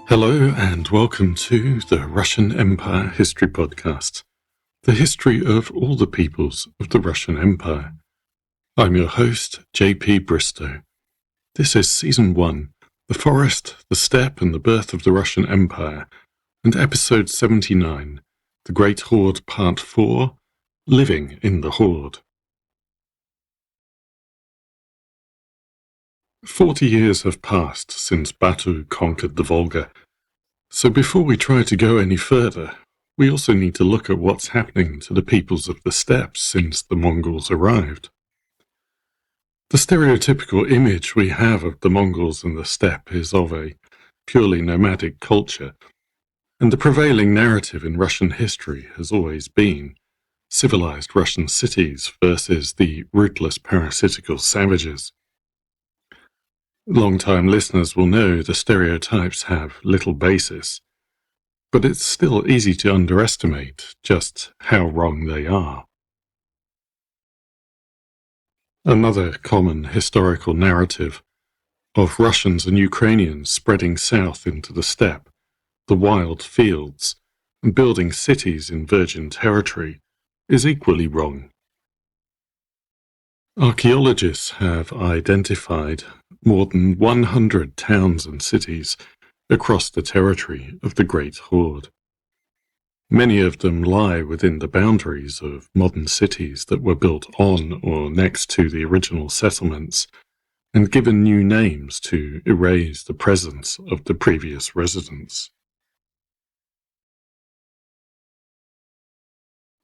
Hello and welcome to the Russian Empire History Podcast, the history of all the peoples of the Russian Empire. I'm your host, J.P. Bristow. This is Season 1, The Forest, the Steppe and the Birth of the Russian Empire, and Episode 79, The Great Horde Part 4, Living in the Horde. 40 years have passed since Batu conquered the Volga. So before we try to go any further, we also need to look at what's happening to the peoples of the steppes since the Mongols arrived. The stereotypical image we have of the Mongols and the steppe is of a purely nomadic culture, and the prevailing narrative in Russian history has always been civilized Russian cities versus the ruthless parasitical savages. Long-time listeners will know the stereotypes have little basis, but it's still easy to underestimate just how wrong they are. Another common historical narrative of Russians and Ukrainians spreading south into the steppe, the wild fields, and building cities in virgin territory is equally wrong. Archaeologists have identified more than 100 towns and cities across the territory of the Great Horde. Many of them lie within the boundaries of modern cities that were built on or next to the original settlements and given new names to erase the presence of the previous residents.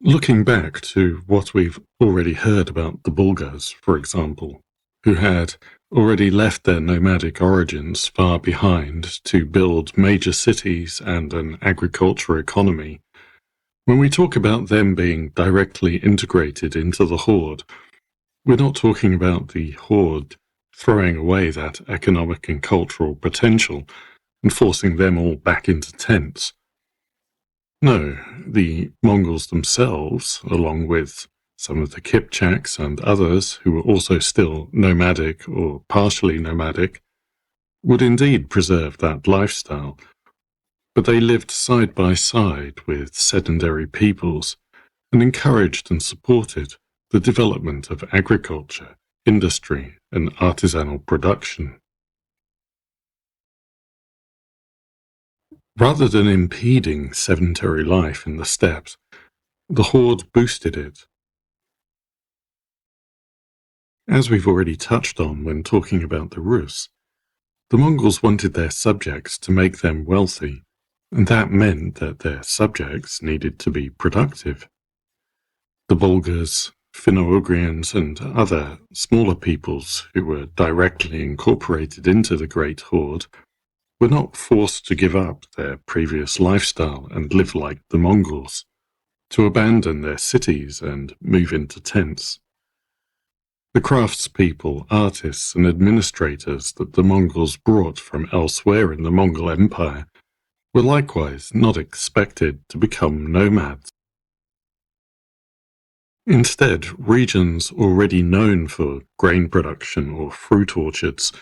Looking back to what we've already heard about the Bulgars, for example, who had already left their nomadic origins far behind to build major cities and an agriculture economy, when we talk about them being directly integrated into the Horde, we're not talking about the Horde throwing away that economic and cultural potential and forcing them all back into tents. No, the Mongols themselves, along with some of the Kipchaks and others who were also still nomadic or partially nomadic, would indeed preserve that lifestyle, but they lived side by side with sedentary peoples and encouraged and supported the development of agriculture, industry, and artisanal production. Rather than impeding sedentary life in the steppes, the Horde boosted it. As we've already touched on when talking about the Rus, the Mongols wanted their subjects to make them wealthy, and that meant that their subjects needed to be productive. The Bulgars, Finno-Ugrians, and other smaller peoples who were directly incorporated into the Great Horde were not forced to give up their previous lifestyle and live like the Mongols, to abandon their cities and move into tents. The craftspeople, artists, and administrators that the Mongols brought from elsewhere in the Mongol Empire were likewise not expected to become nomads. Instead, regions already known for grain production or fruit orchards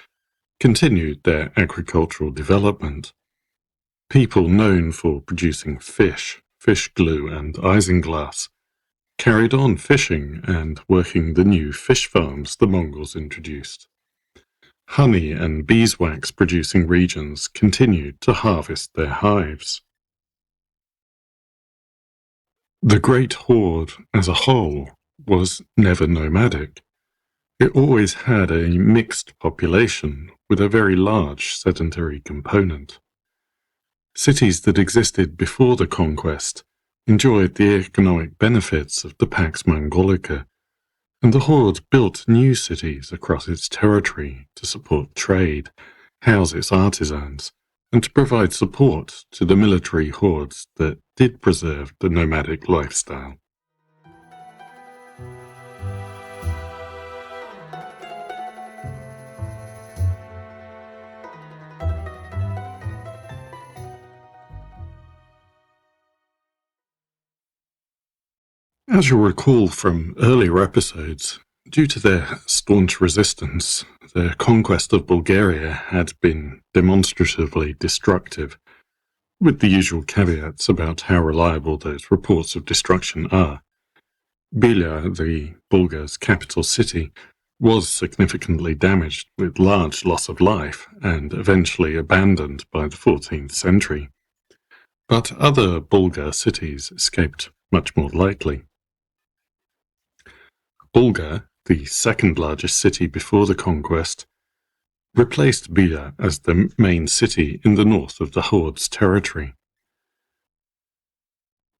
continued their agricultural development. People known for producing fish, fish glue, and isinglass carried on fishing and working the new fish farms the Mongols introduced. Honey and beeswax producing regions continued to harvest their hives. The Great Horde as a whole was never nomadic. It always had a mixed population with a very large sedentary component. Cities that existed before the conquest enjoyed the economic benefits of the Pax Mongolica, and the Horde built new cities across its territory to support trade, house its artisans, and to provide support to the military hordes that did preserve the nomadic lifestyle. As you'll recall from earlier episodes, due to their staunch resistance, the conquest of Bulgaria had been demonstratively destructive, with the usual caveats about how reliable those reports of destruction are. Bilya, the Bulgars' capital city, was significantly damaged with large loss of life and eventually abandoned by the 14th century. But other Bulgar cities escaped much more lightly. Bulgar, the second largest city before the conquest, replaced Bilya as the main city in the north of the Horde's territory.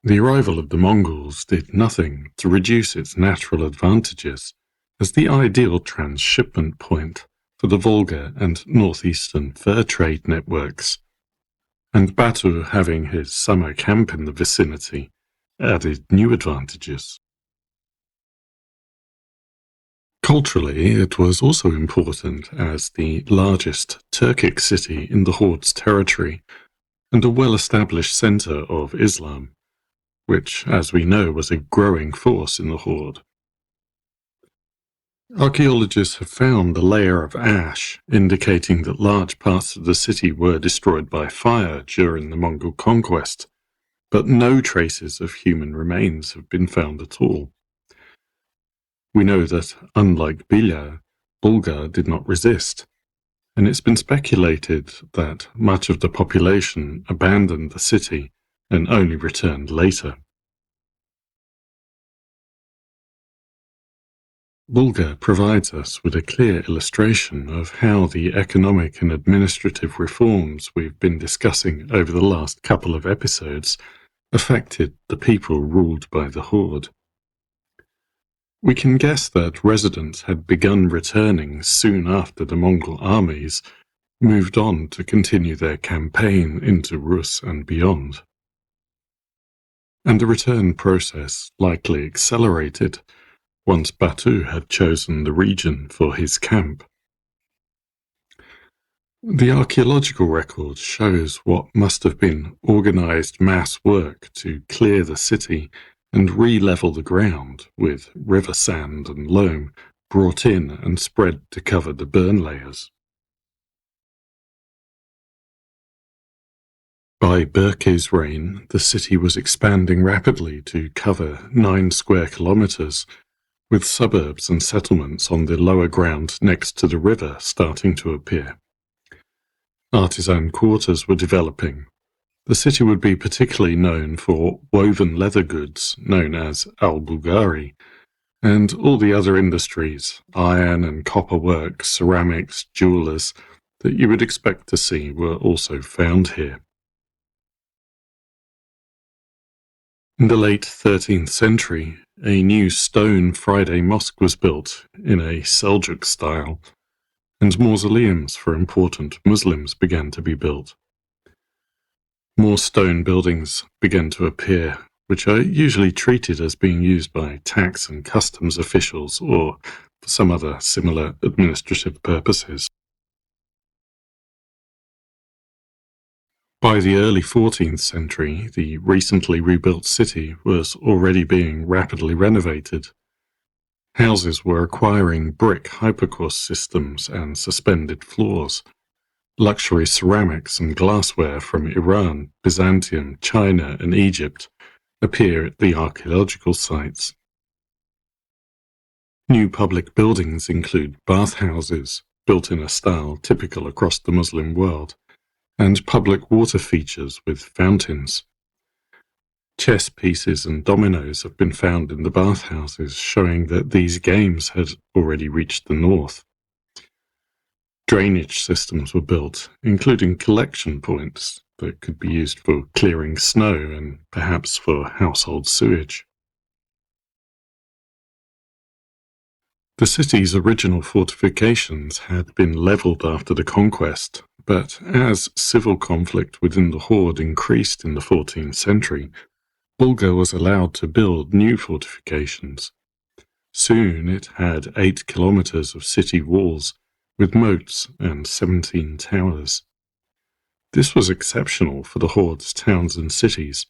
The arrival of the Mongols did nothing to reduce its natural advantages as the ideal transshipment point for the Volga and northeastern fur trade networks, and Batu having his summer camp in the vicinity added new advantages. Culturally, it was also important as the largest Turkic city in the Horde's territory and a well-established centre of Islam, which, as we know, was a growing force in the Horde. Archaeologists have found a layer of ash indicating that large parts of the city were destroyed by fire during the Mongol conquest, but no traces of human remains have been found at all. We know that, unlike Bilya, Bulgar did not resist, and it's been speculated that much of the population abandoned the city and only returned later. Bulgar provides us with a clear illustration of how the economic and administrative reforms we've been discussing over the last couple of episodes affected the people ruled by the Horde. We can guess that residents had begun returning soon after the Mongol armies moved on to continue their campaign into Rus and beyond. And the return process likely accelerated once Batu had chosen the region for his camp. The archaeological record shows what must have been organized mass work to clear the city and re-level the ground with river sand and loam brought in and spread to cover the burn layers. By Berke's reign, the city was expanding rapidly to cover 9 square kilometers, with suburbs and settlements on the lower ground next to the river starting to appear. Artisan quarters were developing. The city would be particularly known for woven leather goods, known as al-Bulgari, and all the other industries, iron and copper work, ceramics, jewelers, that you would expect to see were also found here. In the late 13th century, a new stone Friday mosque was built in a Seljuk style, and mausoleums for important Muslims began to be built. More stone buildings began to appear, which are usually treated as being used by tax and customs officials or for some other similar administrative purposes. By the early 14th century, the recently rebuilt city was already being rapidly renovated. Houses were acquiring brick hypocaust systems and suspended floors. Luxury ceramics and glassware from Iran, Byzantium, China, and Egypt appear at the archaeological sites. New public buildings include bathhouses, built in a style typical across the Muslim world, and public water features with fountains. Chess pieces and dominoes have been found in the bathhouses, showing that these games had already reached the north. Drainage systems were built, including collection points that could be used for clearing snow and perhaps for household sewage. The city's original fortifications had been levelled after the conquest, but as civil conflict within the Horde increased in the 14th century, Bulgar was allowed to build new fortifications. Soon it had 8 kilometers of city walls, with moats and 17 towers. This was exceptional for the Horde's towns and cities.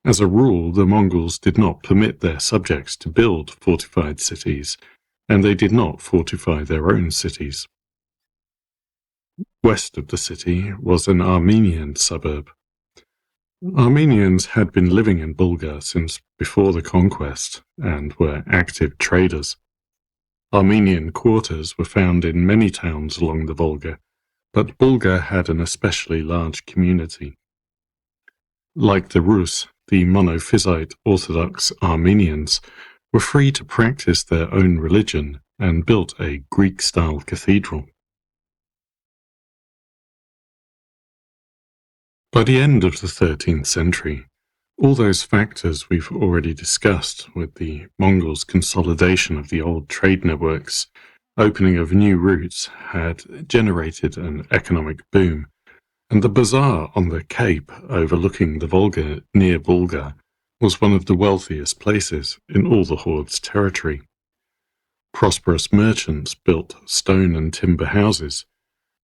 As a rule, the Mongols did not permit their subjects to build fortified cities, and they did not fortify their own cities. West of the city was an Armenian suburb. Armenians had been living in Bulgar since before the conquest and were active traders. Armenian quarters were found in many towns along the Volga, but Bulgar had an especially large community. Like the Rus, the monophysite Orthodox Armenians were free to practice their own religion and built a Greek-style cathedral. By the end of the 13th century, all those factors we've already discussed, with the Mongols' consolidation of the old trade networks, opening of new routes, had generated an economic boom, and the bazaar on the cape overlooking the Volga near Bulgar was one of the wealthiest places in all the Horde's territory. Prosperous merchants built stone and timber houses,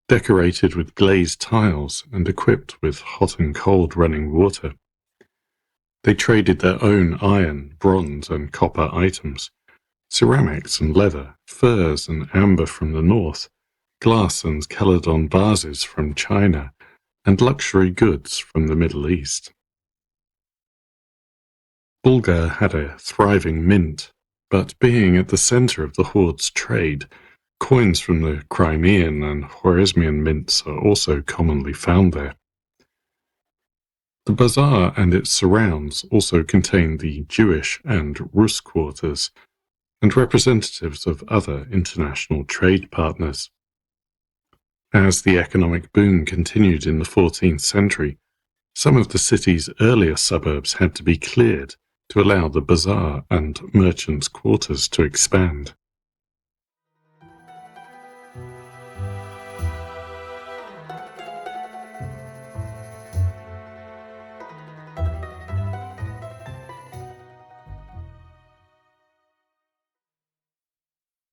decorated with glazed tiles and equipped with hot and cold running water. They traded their own iron, bronze, and copper items, ceramics and leather, furs and amber from the north, glass and Caledon vases from China, and luxury goods from the Middle East. Bulgar had a thriving mint, but being at the center of the Horde's trade, coins from the Crimean and Khwarezmian mints are also commonly found there. The bazaar and its surrounds also contain the Jewish and Rus quarters, and representatives of other international trade partners. As the economic boom continued in the 14th century, some of the city's earlier suburbs had to be cleared to allow the bazaar and merchants' quarters to expand.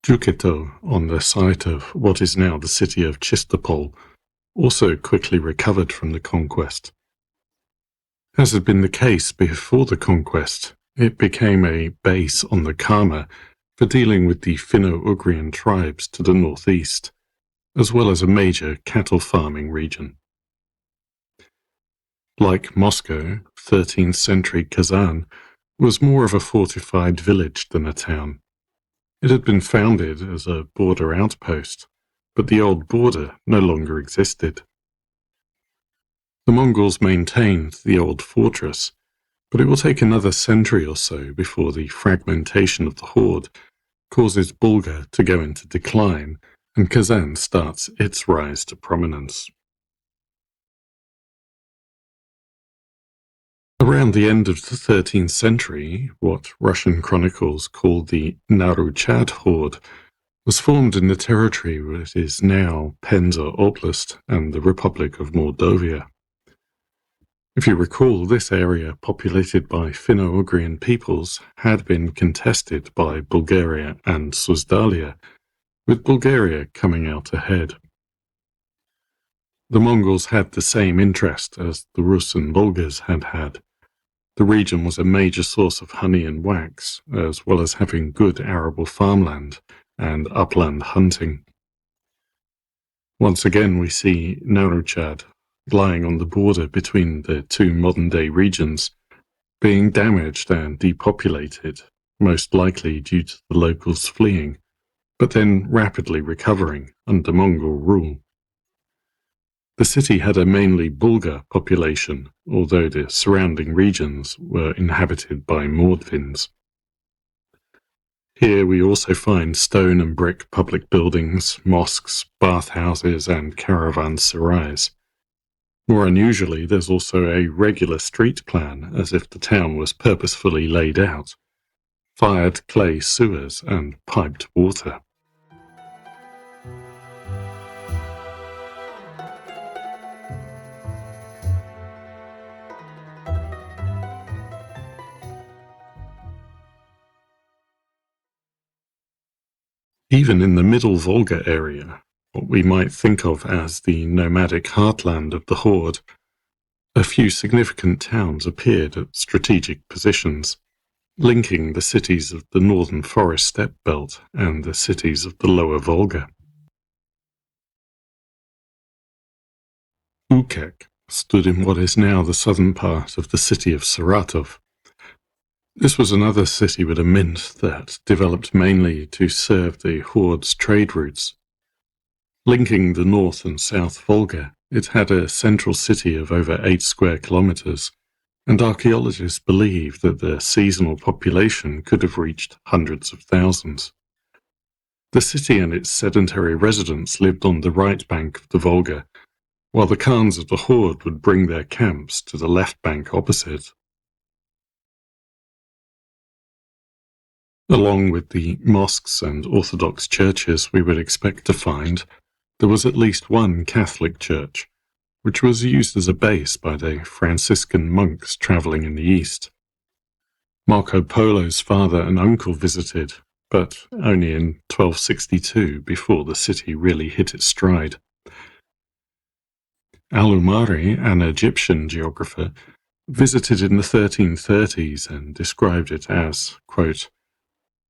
Juketo, on the site of what is now the city of Chistopol, also quickly recovered from the conquest. As had been the case before the conquest, it became a base on the Kama for dealing with the Finno-Ugrian tribes to the northeast, as well as a major cattle farming region. Like Moscow, 13th century Kazan was more of a fortified village than a town. It had been founded as a border outpost, but the old border no longer existed. The Mongols maintained the old fortress, but it will take another century or so before the fragmentation of the Horde causes Bulgar to go into decline and Kazan starts its rise to prominence. Around the end of the 13th century, what Russian chronicles call the Naruchad Horde was formed in the territory that is now Penza Oblast and the Republic of Mordovia. If you recall, this area, populated by Finno-Ugrian peoples, had been contested by Bulgaria and Susdalia, with Bulgaria coming out ahead. The Mongols had the same interest as the Rus and Bulgars had had. The region was a major source of honey and wax, as well as having good arable farmland and upland hunting. Once again we see Naruchad, lying on the border between the two modern-day regions, being damaged and depopulated, most likely due to the locals fleeing, but then rapidly recovering under Mongol rule. The city had a mainly Bulgar population, although the surrounding regions were inhabited by Mordvins. Here we also find stone and brick public buildings, mosques, bathhouses, and caravanserais. More unusually, there's also a regular street plan, as if the town was purposefully laid out, fired clay sewers and piped water. Even in the middle Volga area, what we might think of as the nomadic heartland of the Horde, a few significant towns appeared at strategic positions, linking the cities of the northern forest steppe belt and the cities of the lower Volga. Ukek, stood in what is now the southern part of the city of Saratov. This was another city with a mint that developed mainly to serve the Horde's trade routes. Linking the North and South Volga, it had a central city of over 8 square kilometers, and archaeologists believe that the seasonal population could have reached hundreds of thousands. The city and its sedentary residents lived on the right bank of the Volga, while the Khans of the Horde would bring their camps to the left bank opposite. Along with the mosques and Orthodox churches we would expect to find, there was at least one Catholic church, which was used as a base by the Franciscan monks travelling in the east. Marco Polo's father and uncle visited, but only in 1262 before the city really hit its stride. Al-Umari, an Egyptian geographer, visited in the 1330s and described it as, quote,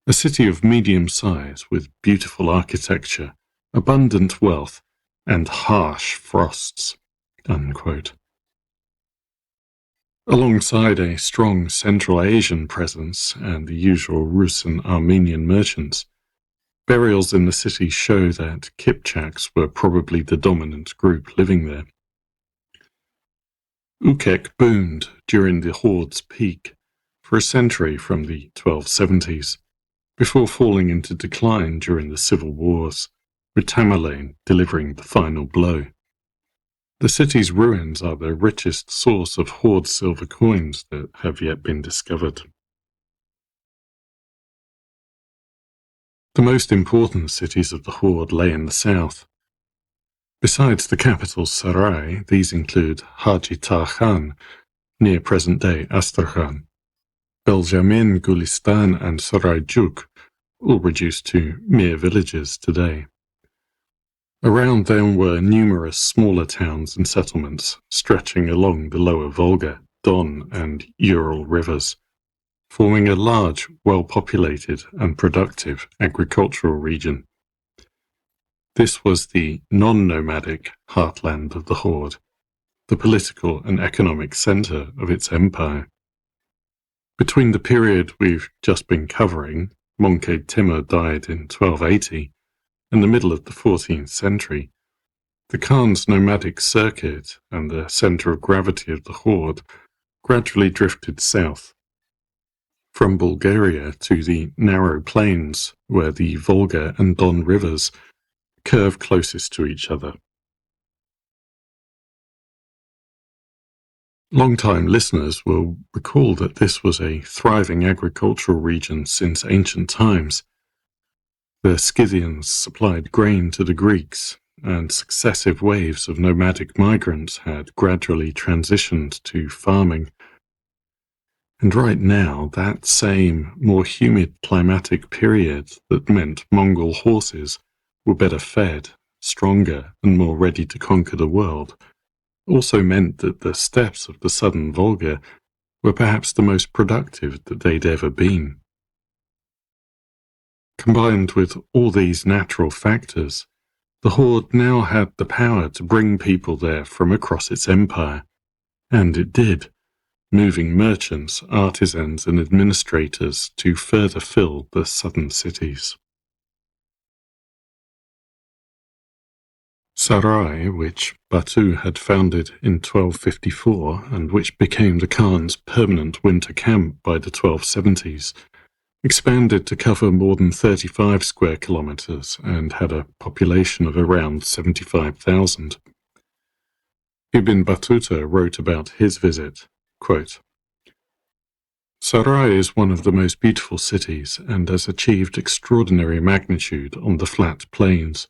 a city of medium size with beautiful architecture, abundant wealth, and harsh frosts, unquote. Alongside a strong Central Asian presence and the usual Rus and Armenian merchants, burials in the city show that Kipchaks were probably the dominant group living there. Ukek boomed during the Horde's peak for a century from the 1270s, before falling into decline during the civil wars, with Tamerlane delivering the final blow. The city's ruins are the richest source of Horde silver coins that have yet been discovered. The most important cities of the Horde lay in the south. Besides the capital Sarai, these include Haji Tarkhan, near present-day Astrakhan, Beljamin, Gulistan, and Sarayjuk, all reduced to mere villages today. Around them were numerous smaller towns and settlements stretching along the lower Volga, Don, and Ural rivers, forming a large, well-populated and productive agricultural region. This was the non-nomadic heartland of the Horde, the political and economic centre of its empire. Between the period we've just been covering, Monkey Timur died in 1280, and the middle of the 14th century, the Khan's nomadic circuit and the centre of gravity of the Horde gradually drifted south, from Bulgaria to the narrow plains where the Volga and Don rivers curve closest to each other. Long-time listeners will recall that this was a thriving agricultural region since ancient times. The Scythians supplied grain to the Greeks, and successive waves of nomadic migrants had gradually transitioned to farming. And right now, that same, more humid climatic period that meant Mongol horses were better fed, stronger, and more ready to conquer the world, also meant that the steppes of the southern Volga were perhaps the most productive that they'd ever been. Combined with all these natural factors, the Horde now had the power to bring people there from across its empire, and it did, moving merchants, artisans, and administrators to further fill the southern cities. Sarai, which Batu had founded in 1254 and which became the Khan's permanent winter camp by the 1270s, expanded to cover more than 35 square kilometers and had a population of around 75,000. Ibn Battuta wrote about his visit, quote, Sarai is one of the most beautiful cities and has achieved extraordinary magnitude on the flat plains.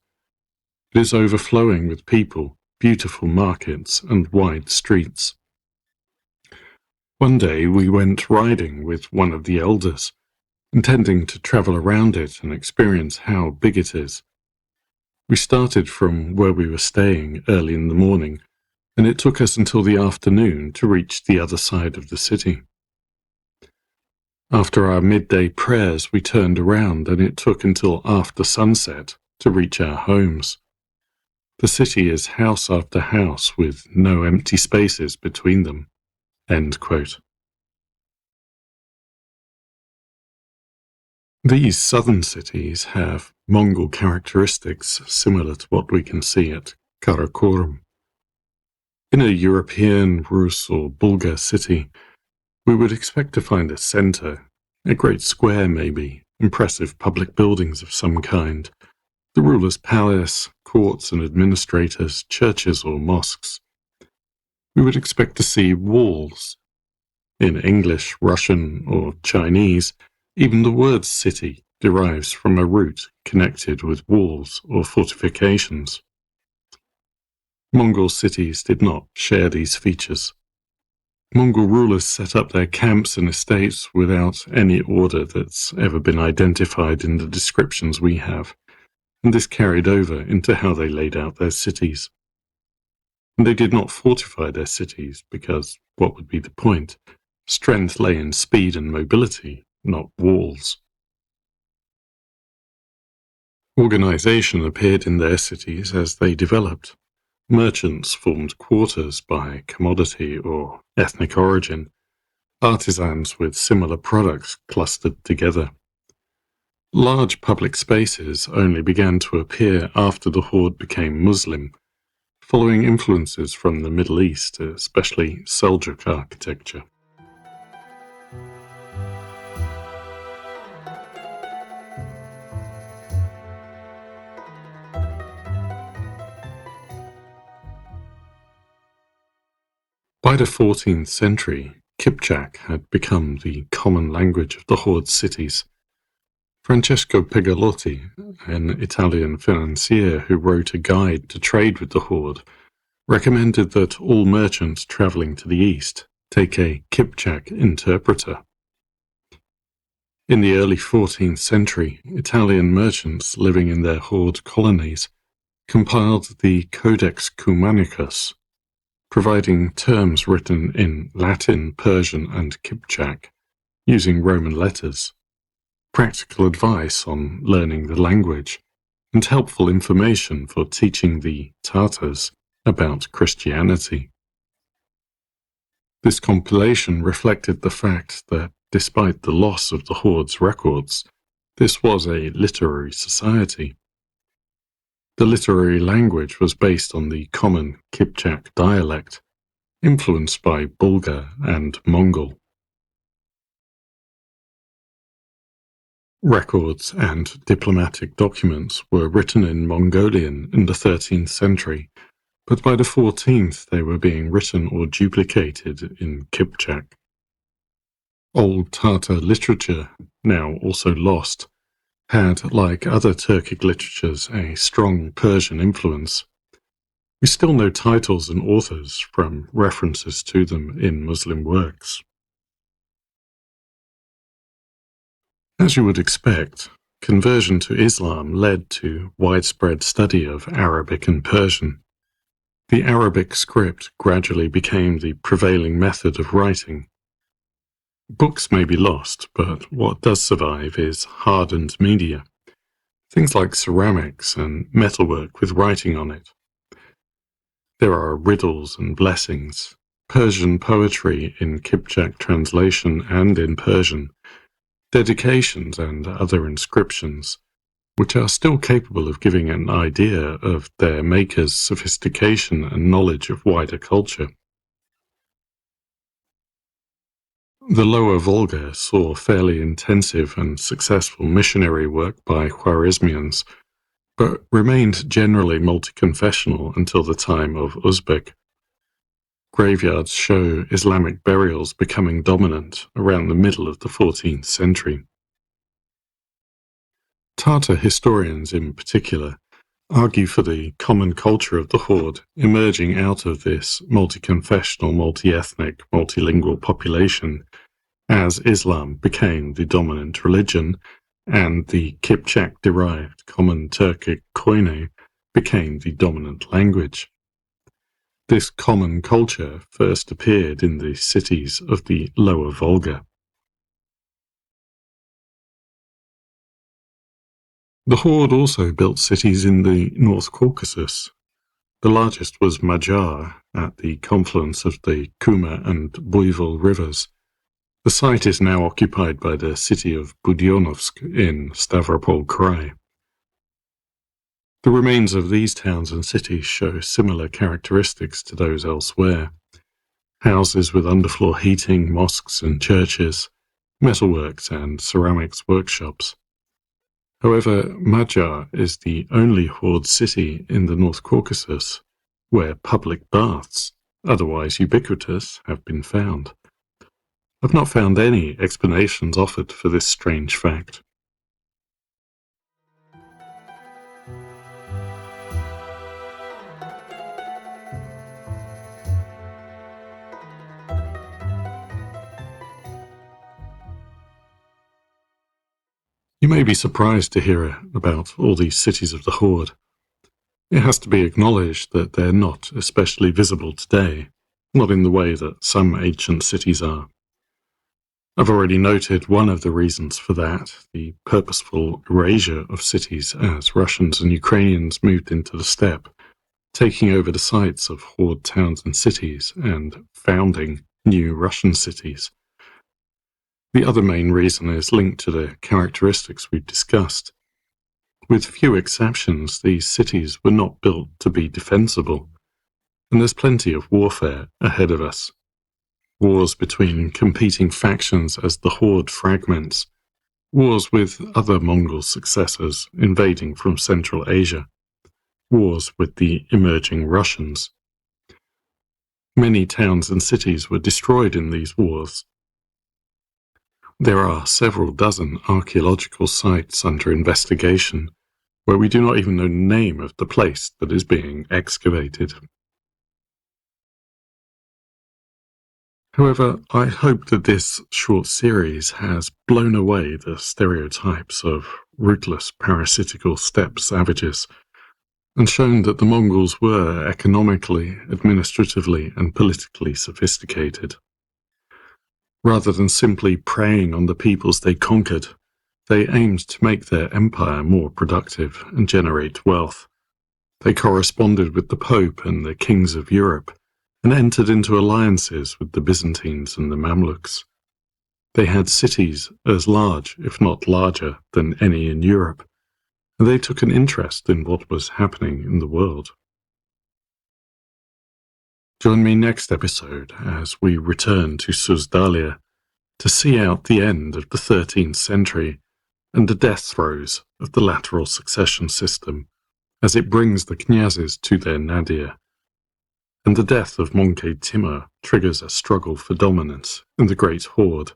It is overflowing with people, beautiful markets, and wide streets. One day we went riding with one of the elders, intending to travel around it and experience how big it is. We started from where we were staying early in the morning, and it took us until the afternoon to reach the other side of the city. After our midday prayers, we turned around, and it took until after sunset to reach our homes. The city is house after house with no empty spaces between them." End quote. These southern cities have Mongol characteristics similar to what we can see at Karakorum. In a European, Rus or Bulgar city, we would expect to find a centre, a great square maybe, impressive public buildings of some kind, the ruler's palace, courts and administrators, churches or mosques. We would expect to see walls. In English, Russian or Chinese, even the word city derives from a root connected with walls or fortifications. Mongol cities did not share these features. Mongol rulers set up their camps and estates without any order that's ever been identified in the descriptions we have, and this carried over into how they laid out their cities. And they did not fortify their cities because, what would be the point? Strength lay in speed and mobility, not walls. Organization appeared in their cities as they developed. Merchants formed quarters by commodity or ethnic origin. Artisans with similar products clustered together. Large public spaces only began to appear after the horde became Muslim, following influences from the Middle East, especially Seljuk architecture. By the 14th century, Kipchak had become the common language of the horde cities. Francesco Pigalotti, an Italian financier who wrote a guide to trade with the horde, recommended that all merchants travelling to the east take a Kipchak interpreter. In the early 14th century, Italian merchants living in their horde colonies compiled the Codex Cumanicus, providing terms written in Latin, Persian, and Kipchak, using Roman letters, practical advice on learning the language, and helpful information for teaching the Tatars about Christianity. This compilation reflected the fact that, despite the loss of the horde's records, this was a literary society. The literary language was based on the common Kipchak dialect, influenced by Bulgar and Mongol. Records and diplomatic documents were written in Mongolian in the 13th century, but by the 14th they were being written or duplicated in Kipchak. Old Tatar literature, now also lost, had, like other Turkic literatures, a strong Persian influence. We still know titles and authors from references to them in Muslim works. As you would expect, conversion to Islam led to widespread study of Arabic and Persian. The Arabic script gradually became the prevailing method of writing. Books may be lost, but what does survive is hardened media, things like ceramics and metalwork with writing on it. There are riddles and blessings, Persian poetry in Kipchak translation and in Persian, dedications and other inscriptions, which are still capable of giving an idea of their makers' sophistication and knowledge of wider culture. The Lower Volga saw fairly intensive and successful missionary work by Khwarezmians, but remained generally multi-confessional until the time of Uzbek. Graveyards show Islamic burials becoming dominant around the middle of the 14th century. Tatar historians in particular argue for the common culture of the horde emerging out of this multi-confessional, multi-ethnic, multilingual population as Islam became the dominant religion and the Kipchak-derived common Turkic Koine became the dominant language. This common culture first appeared in the cities of the Lower Volga. The horde also built cities in the North Caucasus, The largest was Majar, at the confluence of the Kuma and Buivel rivers. The site is now occupied by the city of Budyonovsk in Stavropol Krai. The remains of these towns and cities show similar characteristics to those elsewhere. Houses with underfloor heating, mosques and churches, metalworks and ceramics workshops. However, Majar is the only Horde city in the North Caucasus where public baths, otherwise ubiquitous, have been found. I've not found any explanations offered for this strange fact. You may be surprised to hear about all these cities of the Horde. It has to be acknowledged that they're not especially visible today, not in the way that some ancient cities are. I've already noted one of the reasons for that, the purposeful erasure of cities as Russians and Ukrainians moved into the steppe, taking over the sites of Horde towns and cities and founding new Russian cities. The other main reason is linked to the characteristics we've discussed. With few exceptions, these cities were not built to be defensible, and there's plenty of warfare ahead of us. Wars between competing factions as the Horde fragments, wars with other Mongol successors invading from Central Asia, wars with the emerging Russians. Many towns and cities were destroyed in these wars. There are several dozen archaeological sites under investigation where we do not even know the name of the place that is being excavated. However, I hope that this short series has blown away the stereotypes of ruthless parasitical steppe savages and shown that the Mongols were economically, administratively, and politically sophisticated. Rather than simply preying on the peoples they conquered, they aimed to make their empire more productive and generate wealth. They corresponded with the Pope and the kings of Europe, and entered into alliances with the Byzantines and the Mamluks. They had cities as large, if not larger, than any in Europe, and they took an interest in what was happening in the world. Join me next episode as we return to Susdalia to see out the end of the 13th century and the death throes of the lateral succession system as it brings the knyazes to their nadir, and the death of Monkey Timur triggers a struggle for dominance in the Great Horde.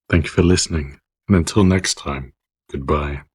Thank you for listening, and until next time, goodbye.